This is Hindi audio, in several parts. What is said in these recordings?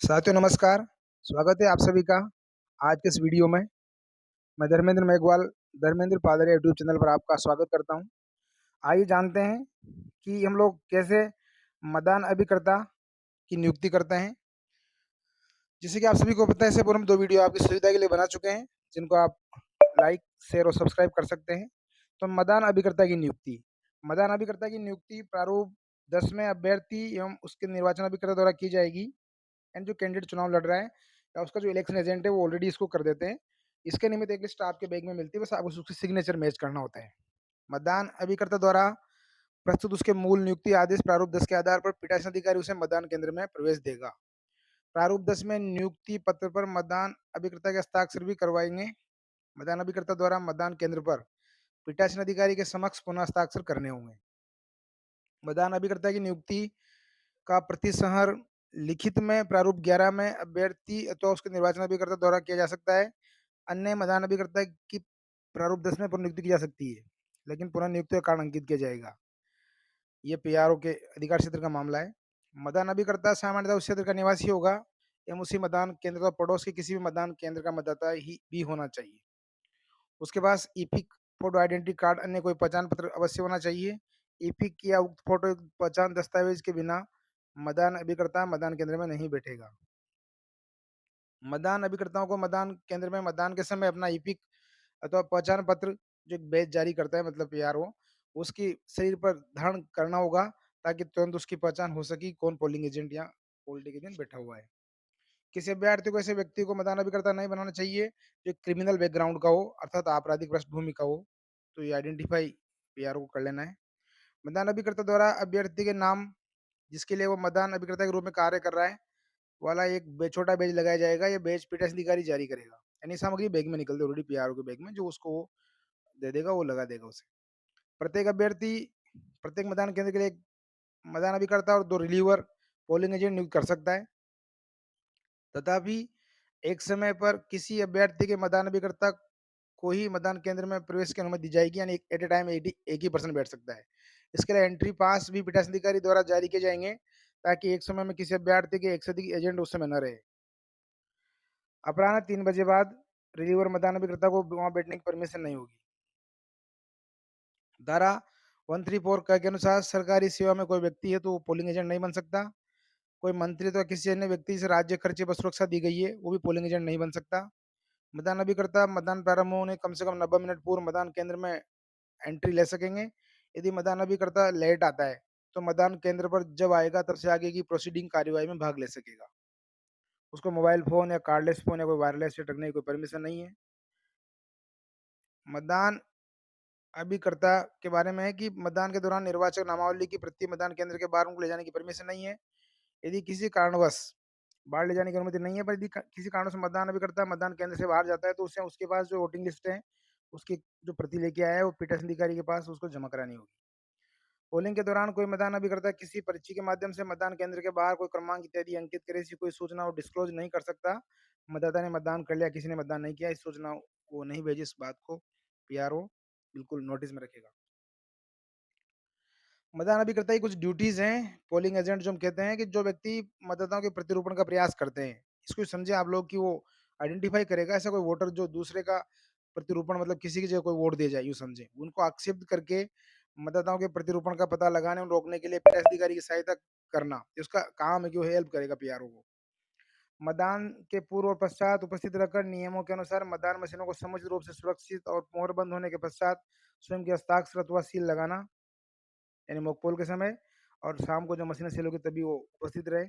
साथियों नमस्कार, स्वागत है आप सभी का आज के इस वीडियो में। मैं धर्मेंद्र मेघवाल, धर्मेंद्र पादरिया यूट्यूब चैनल पर आपका स्वागत करता हूँ। आइए जानते हैं कि हम लोग कैसे मतदान अभिकर्ता की नियुक्ति करते हैं। जैसे कि आप सभी को पता है, इससे पूर्व हम 2 वीडियो आपकी सुविधा के लिए बना चुके हैं, जिनको आप लाइक, शेयर और सब्सक्राइब कर सकते हैं। तो मतदान अभिकर्ता की नियुक्ति। मतदान अभिकर्ता की नियुक्ति प्रारूप 10 में अभ्यर्थी एवं उसके निर्वाचन अभिकर्ता द्वारा की जाएगी। एंड जो कैंडिडेट चुनाव लड़ रहा है या उसका जो इलेक्शन एजेंट है वो ऑलरेडी इसको कर देते हैं। इसके निमित्त एक लिस्ट आपके बैग में मिलती है, बस आपको उसकी सिग्नेचर मैच करना होता है। मतदान अभिकर्ता द्वारा प्रस्तुत उसके मूल नियुक्ति आदेश प्रारूप 10 के आधार पर पीठासीन अधिकारी उसे मतदान केंद्र में प्रवेश देगा। प्रारूप 10 में नियुक्ति पत्र पर मतदान अभिकर्ता के हस्ताक्षर भी करवाएंगे। मतदान अभिकर्ता द्वारा मतदान केंद्र पर पीठासीन अधिकारी के समक्ष पुनः हस्ताक्षर करने होंगे। मतदान अभिकर्ता की नियुक्ति का प्रतिसंहर लिखित में प्रारूप 11 में अभ्यर्थी अथवा उसके निर्वाचन अभिकर्ता द्वारा किया जा सकता है। अन्य मतदान अभिकर्ता की प्रारूप 10 में पुनर्नियुक्ति की जा सकती है, लेकिन पुनर्नियुक्ति का कारण अंकित किया जाएगा। ये पीआरओ के अधिकार क्षेत्र का मामला है। मतदान अभिकर्ता सामान्यतः उस क्षेत्र का निवासी होगा एवं उसी मतदान केंद्र का पड़ोस के किसी भी मतदान केंद्र का मतदाता ही भी होना चाहिए। उसके पास ईपिक फोटो आइडेंटिटी कार्ड अन्य कोई पहचान पत्र अवश्य होना चाहिए। ईपिक या उक्त फोटो पहचान दस्तावेज के बिना मतदान अभिकर्ता मतदान केंद्र में नहीं बैठेगा। मतदान अभिकर्ताओं को मतदान केंद्र में मतदान के समय अपना ईपिक अथवा पहचान पत्र जो एक बैच जारी करता है मतलब पीआरओ, उसकी शरीर पर धारण करना होगा ताकि तुरंत उसकी पहचान हो सके कौन पोलिंग एजेंट या पोलिंग एजेंट बैठा हुआ है। किसी अभ्यर्थी को ऐसे व्यक्ति को मतदान अभिकर्ता नहीं बनाना चाहिए जो क्रिमिनल बैकग्राउंड का हो अर्थात आपराधिक पृष्ठभूमि का हो। तो ये आइडेंटिफाई पीआरओ को कर लेना है। मतदान अभिकर्ता द्वारा अभ्यर्थी के नाम जिसके लिए वो मतदान अभिकर्ता के रूप में कार्य कर रहा है वाला एक छोटा बैज लगाया जाएगा। ये बैज पीठासीन अधिकारी जारी करेगा, यानी सामग्री बैग में निकलती ऑलरेडी पीआरओ के बैग में, जो उसको वो दे देगा, वो लगा देगा उसे। प्रत्येक अभ्यर्थी प्रत्येक मतदान केंद्र के लिए एक मतदान अभिकर्ता और 2 रिलीवर पोलिंग एजेंट नियुक्त कर सकता है। तथापि एक समय पर किसी अभ्यर्थी के मतदान अभिकर्ता को ही मतदान केंद्र में प्रवेश की अनुमति दी जाएगी, यानी एट ए टाइम एक ही पर्सन बैठ सकता है। इसके लिए एंट्री पास भी पीठासीन अधिकारी द्वारा जारी किए जाएंगे ताकि एक समय में किसी अभ्यर्थी के एक से अधिक एजेंट उस समय न रहे। अपराह्न 3 बजे बाद रिलीवर मतदान अभिकर्ता को वहां बैठने की परमिशन नहीं होगी। धारा 134 के अनुसार सरकारी सेवा में कोई व्यक्ति है तो वो पोलिंग एजेंट नहीं बन सकता। कोई मंत्री तो किसी अन्य व्यक्ति से राज्य खर्चे पर सुरक्षा दी गई है वो भी पोलिंग एजेंट नहीं बन सकता। मतदान अभिकर्ता मतदान प्रारंभ होने कम से कम 90 मिनट पूर्व मतदान केंद्र में एंट्री ले सकेंगे। यदि मतदान अभिकर्ता लेट आता है तो मतदान केंद्र पर जब आएगा तब से आगे की प्रोसीडिंग कार्यवाही में भाग ले सकेगा। उसको मोबाइल फोन या कार्डलेस फोन या कोई वायरलेस सेट रखने की कोई परमिशन नहीं है। मतदान अभिकर्ता के बारे में है कि मतदान के दौरान निर्वाचक नामावली की प्रति मतदान केंद्र के बाहर उनको ले जाने की परमिशन नहीं है। यदि किसी कारणवश बाहर ले जाने की अनुमति नहीं है, पर यदि किसी कारण से मतदान अभिकर्ता मतदान केंद्र से बाहर जाता है तो उसे उसके पास जो वोटिंग लिस्ट है उसकी जो प्रति लेके आया है वो पीठासीन अधिकारी के पास उसको जमा करानी होगी। पोलिंग के दौरान कोई मतदान अभिकर्ता किसी पर्ची के माध्यम से मतदान केंद्र के बाहर कोई क्रमांक इत्यादि अंकित करे ऐसी कोई सूचना वो डिस्क्लोज नहीं कर सकता। मतदाता ने मतदान कर लिया, किसी ने मतदान नहीं किया, इस सूचना वो नहीं भेजी, इस बात को पीआरओ बिल्कुल नोटिस में रखेगा। मतदान अभिकर्ता की कुछ ड्यूटीज हैं। पोलिंग एजेंट जो हम कहते हैं कि जो व्यक्ति मतदाताओं के प्रतिरूपण का प्रयास करते हैं, इसको समझे आप लोग कि वो आइडेंटिफाई करेगा ऐसा कोई वोटर जो दूसरे का प्रतिरूपण मतलब किसी की जगह कोई वोट दे जाए, यूं समझे उनको आक्षेपित करके मतदाताओं के प्रतिरूपण का पता लगाने और रोकने के लिए पीठासीन अधिकारी की सहायता करना, ये उसका काम है कि वो हेल्प करेगा पीआरओ को। मतदान के पूर्व और पश्चात उपस्थित रहकर नियमों के अनुसार मतदान मशीनों को समुचित रूप से सुरक्षित और मोहरबंद होने के पश्चात स्वयं के हस्ताक्षर अथवा सील लगाना, यानी मॉकपोल के समय, और शाम को जब मशीनें सेल होगी तभी वो उपस्थित रहे।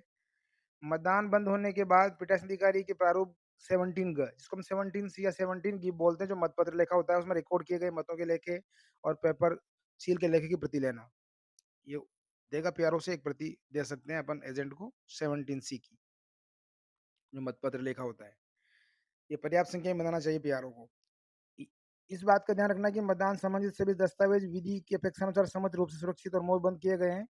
मतदान बंद होने के बाद पीठासीन अधिकारी के प्रारूप 17 ग जिसको हम 17 सी या 17 गी बोलते हैं, जो मतपत्र लेखा होता है उसमें रिकॉर्ड किए गए मतों के लेखे और पेपर सील के लेखे की प्रति लेना, ये देगा पीआरओ से एक प्रति दे सकते हैं अपन एजेंट को 17 सी की, जो मतपत्र लेखा होता है। ये पर्याप्त संख्या में बनाना चाहिए पीआरओ को। इ- इस बात का ध्यान रखना कि मतदान संबंधित सभी दस्तावेज विधि की अपेक्षानुसार समग्र रूप से सुरक्षित और मोहरबंद किए गए हैं।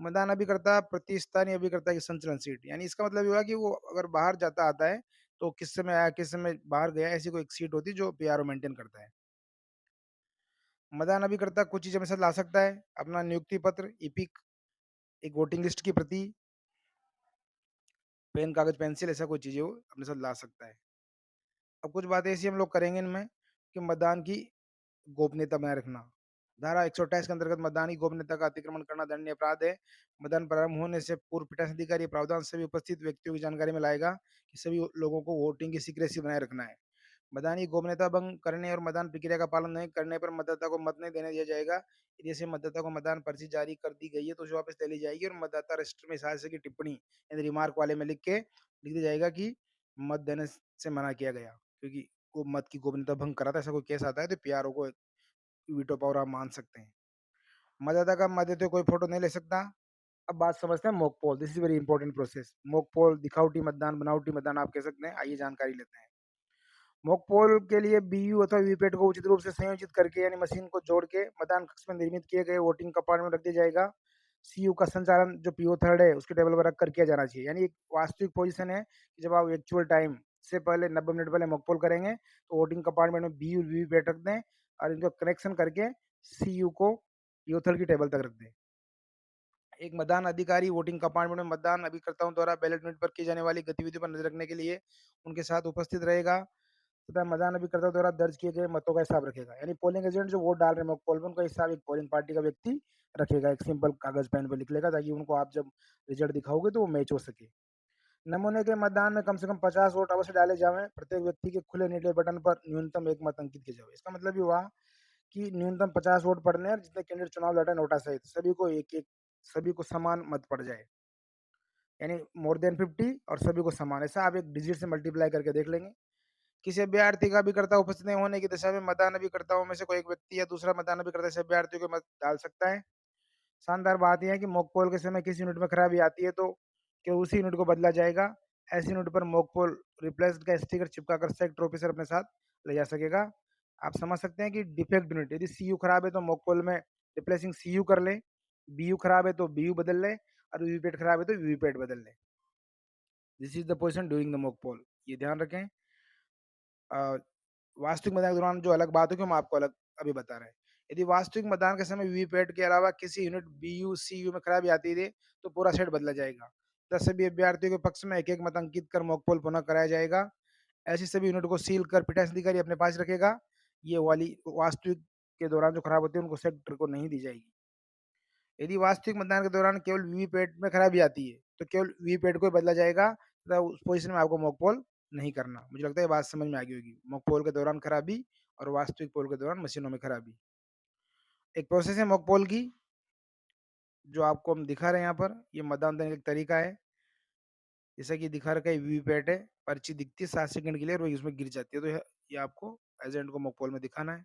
मतदान अभिकर्ता प्रतिस्थानीय अभिकर्ता की संचलन सीट, यानी इसका मतलब ये हुआ कि वो अगर बाहर जाता आता है तो किस समय आया किस समय बाहर गया, ऐसी कोई एक सीट होती है जो पीआरओ मेंटेन करता है। मतदान अभिकर्ता कुछ चीजें अपने साथ ला सकता है, अपना नियुक्ति पत्र, ईपिक, एक वोटिंग लिस्ट की प्रति, पेन, कागज़, पेंसिल ऐसा कोई चीज़ें वो अपने साथ ला सकता है। अब कुछ बातें ऐसी हम लोग करेंगे इनमें कि मतदान की गोपनीयता बनाए रखना। धारा 128 के अंतर्गत मतदान की गोपनीयता का अतिक्रमण करना दंडनीय अपराध है। मतदान प्रारंभ होने से पूर्व पीठासीन अधिकारी ये प्रावधान सभी उपस्थित व्यक्तियों की जानकारी में लाएगा कि सभी लोगों को वोटिंग की सीक्रेसी बनाए रखना है। मतदान की गोपनीयता भंग करने और मतदान प्रक्रिया का पालन नहीं करने पर मतदाता को मत नहीं देने दिया जाएगा। यदि ऐसे मतदाता को मतदान पर्ची जारी कर दी गई है तो उसे वापस ले ली जाएगी और मतदाता रजिस्टर में इस आशय की टिप्पणी यानी रिमार्क वाले में लिख दिया जाएगा कि मत देने से मना किया गया, क्योंकि वो मत की गोपनीयता भंग करा था। ऐसा कोई केस आता है तो पीआरओ को वीटो पावर आप मान सकते हैं। मतदाता का मत देते हुए कोई फोटो नहीं ले सकता। अब बात समझते हैं mock poll. This is very important process. Mock poll दिखावटी मतदान, बनावटी मतदान आप कह सकते हैं। आइए जानकारी लेते हैं। मॉक पोल के लिए बीयू अथवा वीवीपैट को उचित रूप से संयोजित करके यानी मशीन को जोड़ के मतदान कक्ष में निर्मित किए गए वोटिंग कंपार्टमेंट में रख दिया जाएगा। सीयू का संचालन जो पीओ थर्ड है उसके टेबल पर रख कर किया जाना चाहिए। यानी एक वास्तविक पोजीशन है कि जब आप एक्चुअल टाइम से पहले 90 मिनट पहले मॉक पोल करेंगे तो वोटिंग कंपार्टमेंट में बीयू वीवीपैट रख दें और इनको कनेक्शन करके सीयू को पीओ थर्ड की टेबल तक रख दें। एक मतदान अधिकारी वोटिंग कंपार्टमेंट में मतदान अभिकर्ताओं द्वारा बैलेट यूनिट पर की जाने वाली गतिविधियों पर नजर रखने के लिए उनके साथ उपस्थित रहेगा तथा मतदान अभिकर्ताओं द्वारा दर्ज किए गए मतों का हिसाब रखेगा। यानी पोलिंग एजेंट जो वोट डाल रहे हैं मॉक पोल में उनका हिसाब एक पोलिंग पार्टी का व्यक्ति रखेगा। एक सिंपल कागज पेन पर लिख लेगा ताकि उनको आप जब रिजल्ट दिखाओगे तो वो मैच हो सके। नमूने के मतदान में कम से कम 50 वोट अवश्य डाले जाएं। प्रत्येक व्यक्ति के खुले नीले बटन पर न्यूनतम एक मत अंकित किया जाए। इसका मतलब ये हुआ कि न्यूनतम 50 वोट पड़ने हैं और जितने कैंडिडेट चुनाव लड़ रहे हैं नोटा सहित सभी को समान मत पड़ जाए, यानी मोर देन 50 और सभी को समान। ऐसा आप एक डिजिट से मल्टीप्लाई करके देख लेंगे। किसी अभ्यर्थी का अभिकर्ता उपस्थित नहीं होने की दशा में मतदान अभिकर्ताओं में से कोई एक व्यक्ति या दूसरा मतदान अभिकर्ता इस अभ्यर्थियों को मत डाल सकता है। शानदार बात यह है कि मॉक पोल के समय किसी यूनिट में खराबी आती है तो क्या उसी यूनिट को बदला जाएगा। ऐसी यूनिट पर मॉक पोल रिप्लेस्ड का स्टिकर चिपका कर सेक्टर ऑफिसर अपने साथ ले जा सकेगा। आप समझ सकते हैं कि डिफेक्ट यूनिट यदि सीयू खराब है तो मॉक पोल में रिप्लेसिंग सीयू कर ले, बीयू खराब है तो बीयू बदल ले और वीवीपैट खराब है तो वीवीपैट बदल ले। This is the position during the mock poll. ये ध्यान रखें। वास्तविक मतदान के दौरान जो अलग बात होगी हम आपको अलग अभी बता रहे हैं। यदि वास्तविक मतदान के समय वीवीपैट के अलावा किसी यूनिट बीयू सीयू में खराबी आती है तो पूरा सेट बदला जाएगा। दस सभी अभ्यर्थियों के पक्ष में एक एक मत अंकित कर मॉक पोल पुनः कराया जाएगा। ऐसी सभी यूनिट को सील कर पीठासीन अधिकारी अपने पास रखेगा। ये वाली वास्तविक के दौरान जो खराब होती है उनको सेक्टर को नहीं दी जाएगी। यदि वास्तविक मतदान के दौरान केवल वीवीपैट में खराबी आती है तो केवल वीवीपैट को ही बदला जाएगा तथा उस पोजीशन में आपको मॉक पोल नहीं करना। मुझे लगता है ये बात समझ में आ गई होगी। मॉक पोल के दौरान खराबी और वास्तविक पोल के दौरान मशीनों में खराबी। एक प्रोसेस है मॉक पोल की जो आपको हम दिखा रहे हैं यहाँ पर। ये मतदान देने का एक तरीका है। जैसा कि दिखा रखा है वीवीपैट है, पर्ची दिखती है 7 सेकंड के लिए और वो उसमें गिर जाती है। तो ये आपको एजेंट को मॉक पोल में दिखाना है।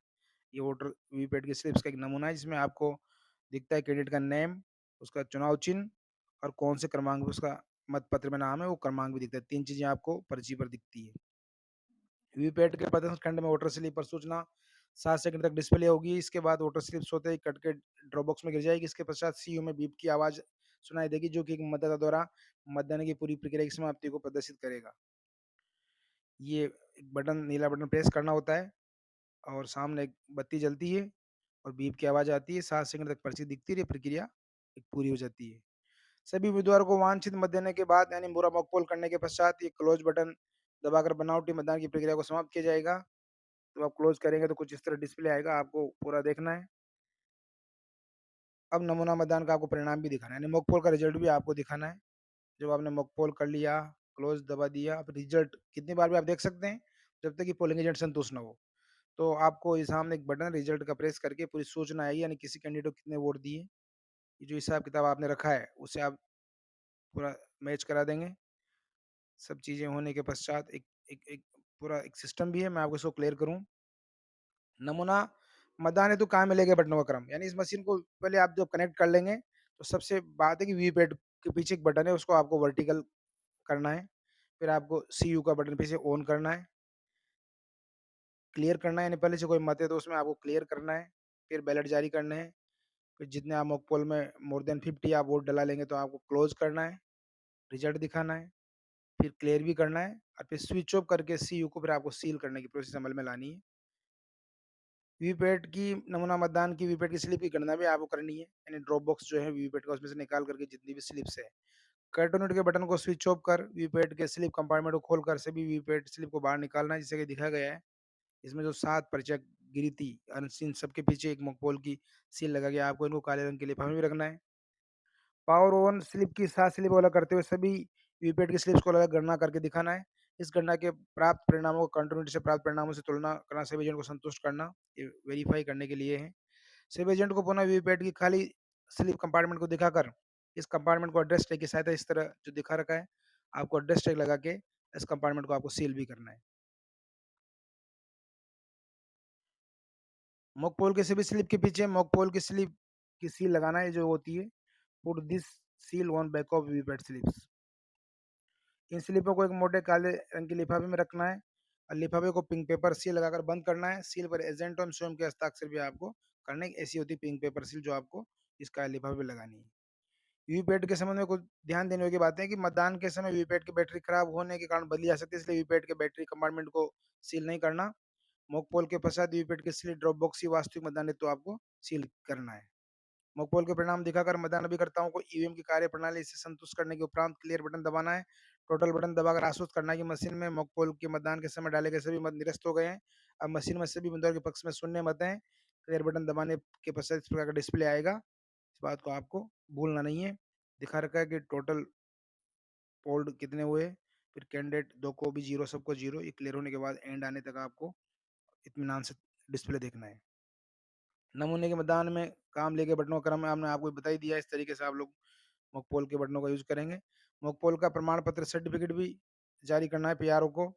ये वोटर वीवीपैट की स्लिप्स का एक नमूना है जिसमें आपको दिखता है कैंडिडेट का नेम, उसका चुनाव चिन्ह और कौन से क्रमांक में उसका मत पत्र में नाम है वो क्रमांक भी दिखता है। 3 चीजें आपको पर्ची पर दिखती है। वीवीपैट के प्रदर्शन खंड में वोटर स्लिप पर सूचना 7 सेकंड तक डिस्प्ले होगी। इसके बाद वोटर स्लिप होते ही कट के ड्रॉप बॉक्स में गिर जाएगी। इसके पश्चात सीयू में बीप की आवाज सुनाई देगी जो कि एक मतदाता द्वारा मतदान की पूरी प्रक्रिया की समाप्ति को प्रदर्शित करेगा। ये एक बटन, नीला बटन प्रेस करना होता है और सामने एक बत्ती जलती है और बीप की आवाज आती है। 7 सेकंड तक पर्ची दिखती है। प्रक्रिया एक पूरी हो जाती है। सभी उम्मीदवारों को वांछित मत देने के बाद यानी पूरा मॉक पोल करने के पश्चात ये क्लोज बटन दबाकर बनावटी मतदान की प्रक्रिया को समाप्त किया जाएगा। तो आप क्लोज करेंगे तो कुछ इस तरह डिस्प्ले आएगा, आपको पूरा देखना है। अब नमूना मतदान का आपको परिणाम भी दिखाना है, यानी मॉक पोल का रिजल्ट भी आपको दिखाना है। जब आपने मॉक पोल कर लिया, क्लोज दबा दिया, अब रिजल्ट कितनी बार भी आप देख सकते हैं जब तक कि पोलिंग एजेंट संतुष्ट ना हो। तो आपको ये सामने एक बटन रिजल्ट का प्रेस करके पूरी सूचना आएगी, यानी किसी कैंडिडेट को कितने वोट दिए। ये जो हिसाब किताब आपने रखा है उसे आप पूरा मैच करा देंगे। सब चीज़ें होने के पश्चात एक एक एक पूरा एक सिस्टम भी है, मैं आपको इसको क्लियर करूँ। नमूना मतदान हेतु काम में लेके बटनों का क्रम, यानी इस मशीन को पहले आप जब कनेक्ट कर लेंगे तो सबसे बात है कि वीवीपैट के पीछे एक बटन है उसको आपको वर्टिकल करना है। फिर आपको सीयू का बटन पीछे ऑन करना है, क्लियर करना है, यानी पहले से कोई मत है तो उसमें आपको क्लियर करना है। फिर बैलेट जारी करने हैं। फिर जितने आप मॉक पोल में मोर देन 50 आप वोट डला लेंगे तो आपको क्लोज करना है, रिजल्ट दिखाना है, फिर क्लियर भी करना है और फिर स्विच ऑफ करके सीयू को फिर आपको सील करने की प्रोसेस अमल में लानी है। वीवीपैट की नमूना मतदान की वीवीपैट की स्लिप की गणना भी आपको करनी है, यानी ड्रॉप बॉक्स जो है वीवीपैट का उसमें से निकाल करके जितनी भी स्लिप्स है कंटिन्यूटी के बटन को स्विच ऑफ कर वीपैट के स्लिप कंपार्टमेंट को खोलकर सभी वीपैट स्लिप को बाहर निकालना है, जैसे कि दिखाया गया है। इसमें जो 7 परिचय गिरी अनसीन सबके पीछे एक मकपोल की सील लगा के आपको इनको काले रंग के लिफाफे में रखना है। पावर ऑन स्लिप की 7 स्लिप अलग करते हुए सभी वीपैट की स्लिप्स को अलग गणना करके दिखाना है। इस गणना के प्राप्त परिणामों को कंटिन्यूटी से प्राप्त परिणामों से तुलना करना, सभी एजेंट को संतुष्ट करना, ये वेरीफाई करने के लिए है। सभी एजेंट को पुनः वीपैट की खाली स्लिप कंपार्टमेंट को दिखाकर इस कंपार्टमेंट को एड्रेस टैग की सहायता इस तरह जो दिखा रखा है, आपको एड्रेस टैग लगा के इस कंपार्टमेंट को आपको सील भी करना है। मॉकपोल के सभी स्लिप के पीछे मॉकपोल की स्लिप की सील लगाना है जो होती है put this seal on back of VVPAT slips. इन स्लिपों को एक मोटे काले रंग के लिफाफे में रखना है और लिफाफे को पिंक पेपर सील लगाकर बंद करना है। सील पर एजेंट और स्वयं के हस्ताक्षर भी आपको करने की ऐसी होती पिंक पेपर सील जो आपको इसका लिफाफे पे लगानी है। वीपैट के संबंध में कुछ ध्यान देने की बात है कि मतदान के समय वीपैट की बैटरी खराब होने के कारण बदली जा सकती है, इसलिए वीपैट के बैटरी कंपार्टमेंट को सील नहीं करना। मॉकपोल के पश्चात वीपैट के सील ड्रॉप बॉक्स की वास्तविक मतदान हेतु आपको सील करना है। मॉकपोल के परिणाम दिखाकर मतदान अभिकर्ताओं को ईवीएम की कार्यप्रणाली से संतुष्ट करने के उपरांत क्लियर बटन दबाना है। टोटल बटन दबाकर आश्वस्त करना है कि मशीन में मॉकपोल के मतदान के समय डाले गए सभी मत निरस्त हो गए हैं। अब मशीन में सभी उम्मीदवार के पक्ष में शून्य मत हैं। क्लियर बटन दबाने के पश्चात इस प्रकार का डिस्प्ले आएगा। इस बात को आपको भूलना नहीं है। दिखा रखा है कि टोटल पोल्ड कितने हुए, फिर कैंडिडेट दो को भी जीरो, सबको जीरो। ये क्लियर होने के बाद एंड आने तक आपको इत्मीनान से डिस्प्ले देखना है। नमूने के मतदान में काम लेके बटनों का क्रम हमने आपको बता ही दिया। इस तरीके से आप लोग मॉकपोल के बटनों का यूज करेंगे। मॉकपोल का प्रमाण पत्र सर्टिफिकेट भी जारी करना है पीआरओ को।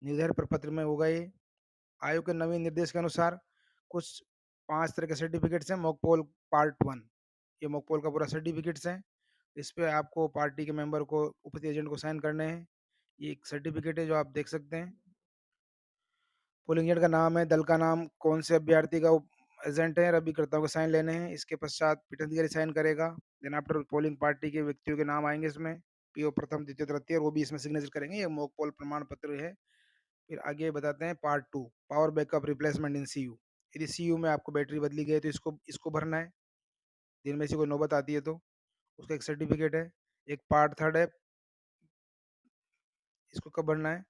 निर्धारित प्रपत्र में होगा ये। आयोग के नवीन निर्देश के अनुसार कुछ 5 तरह के सर्टिफिकेट्स हैं। मॉकपोल पार्ट 1, ये मॉकपोल का पूरा सर्टिफिकेट्स है। इस पे आपको पार्टी के मेंबर को, उपस्थित एजेंट को साइन करने हैं। ये एक सर्टिफिकेट है जो आप देख सकते हैं। पोलिंग एजेंट का नाम है, दल का नाम, कौन से अभ्यर्थी का एजेंट है, अभिकर्ताओं के साइन लेने हैं। इसके पश्चात पीठासीन अधिकारी साइन करेगा। देन आफ्टर पोलिंग पार्टी के व्यक्तियों के नाम आएंगे इसमें, पीओ प्रथम द्वितीय तृतीय, और वो भी इसमें सिग्नेचर करेंगे। ये मॉक पोल प्रमाण पत्र है। फिर आगे बताते हैं पार्ट 2, पावर बैकअप रिप्लेसमेंट इन सीयू। यदि सीयू में आपको बैटरी बदली गई तो इसको इसको भरना है। दिन में से कोई नौबत आती है तो उसका एक सर्टिफिकेट है। एक पार्ट 3 है, इसको कब भरना है?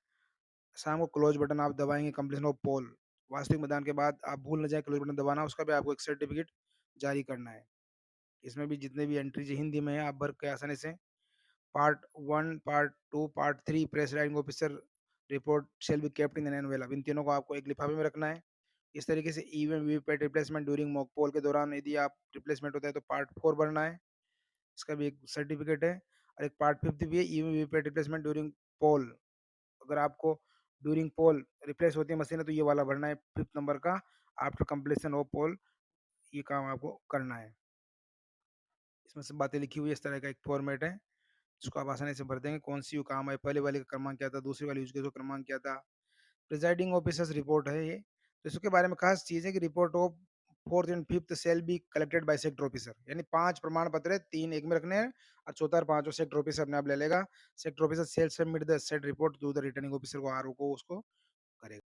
शाम को क्लोज बटन आप दबाएंगे कंप्लीशन ऑफ पोल, वास्तविक मतदान के बाद आप भूल न जाए क्लोज बटन दबाना, उसका भी आपको एक सर्टिफिकेट जारी करना है। इसमें भी जितने भी एंट्री जो हिंदी में है आप भर के आसानी से। Part 1, part 2, part 3 press writing officer report shall be kept in an envelope. इन तीनों को आपको एक लिफाफे में रखना है। इस तरीके से EVM VVPAT replacement during mock poll के दौरान यदि आप रिप्लेसमेंट होता है तो पार्ट 4 भरना है, इसका भी एक सर्टिफिकेट है। और एक पार्ट 5 भी है, ईवीएम वीवीपैट रिप्लेसमेंट ड्यूरिंग पोल। अगर आपको ड्यूरिंग पोल रिप्लेस होती है मशीन तो ये वाला भरना है 5th नंबर का, आफ्टर कंप्लीशन ऑफ पोल। ये काम आपको करना है। इसमें सब बातें लिखी हुई है। इस तरह का एक फॉर्मेट है जिसको आप आसानी से भर देंगे। कौन सी यू काम है, पहले वाले का क्रमांक क्या था, दूसरी वाली यूज केस का क्रमांक क्या था। प्रिजाइडिंग ऑफिसर्स रिपोर्ट है ये, तो इसके बारे में खास चीज है कि report of 4th and 5th shall be collected by sector officer. यानी 5 प्रमाण पत्र है, 3 एक में रखने हैं और चौथा और पांचवा सेक्टर ऑफिसर अपने आप ले लेगा। Sector officer shall submit the set report to the returning officer को, आरओ को, उसको करेगा।